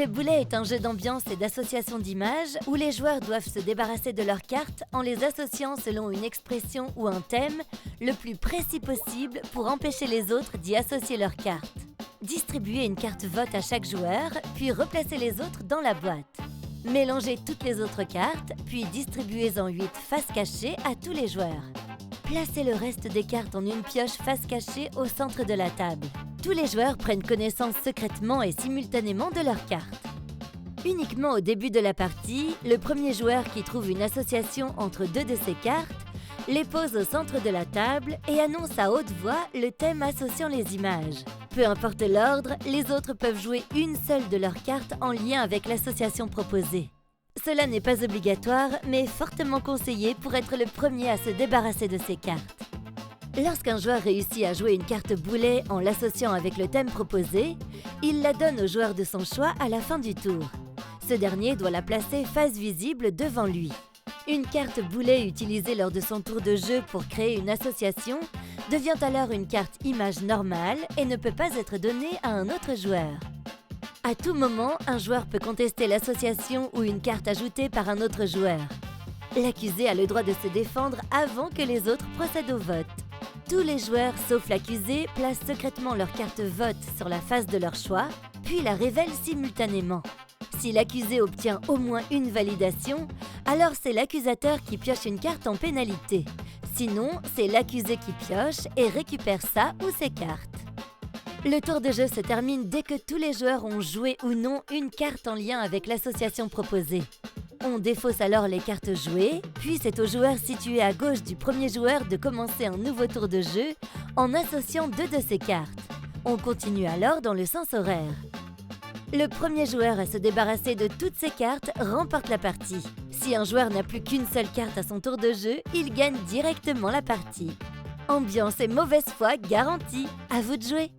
Le boulet est un jeu d'ambiance et d'association d'images où les joueurs doivent se débarrasser de leurs cartes en les associant selon une expression ou un thème le plus précis possible pour empêcher les autres d'y associer leurs cartes. Distribuez une carte vote à chaque joueur, puis replacez les autres dans la boîte. Mélangez toutes les autres cartes, puis distribuez-en 8 faces cachées à tous les joueurs. Placez le reste des cartes en une pioche face cachée au centre de la table. Tous les joueurs prennent connaissance secrètement et simultanément de leurs cartes. Uniquement au début de la partie, le premier joueur qui trouve une association entre deux de ses cartes les pose au centre de la table et annonce à haute voix le thème associant les images. Peu importe l'ordre, les autres peuvent jouer une seule de leurs cartes en lien avec l'association proposée. Cela n'est pas obligatoire, mais fortement conseillé pour être le premier à se débarrasser de ses cartes. Lorsqu'un joueur réussit à jouer une carte boulet en l'associant avec le thème proposé, il la donne au joueur de son choix à la fin du tour. Ce dernier doit la placer face visible devant lui. Une carte boulet utilisée lors de son tour de jeu pour créer une association devient alors une carte image normale et ne peut pas être donnée à un autre joueur. À tout moment, un joueur peut contester l'association ou une carte ajoutée par un autre joueur. L'accusé a le droit de se défendre avant que les autres procèdent au vote. Tous les joueurs, sauf l'accusé, placent secrètement leur carte vote sur la face de leur choix, puis la révèlent simultanément. Si l'accusé obtient au moins une validation, alors c'est l'accusateur qui pioche une carte en pénalité. Sinon, c'est l'accusé qui pioche et récupère sa ou ses cartes. Le tour de jeu se termine dès que tous les joueurs ont joué ou non une carte en lien avec l'association proposée. On défausse alors les cartes jouées, puis c'est au joueur situé à gauche du premier joueur de commencer un nouveau tour de jeu en associant deux de ses cartes. On continue alors dans le sens horaire. Le premier joueur à se débarrasser de toutes ses cartes remporte la partie. Si un joueur n'a plus qu'une seule carte à son tour de jeu, il gagne directement la partie. Ambiance et mauvaise foi garantie. À vous de jouer!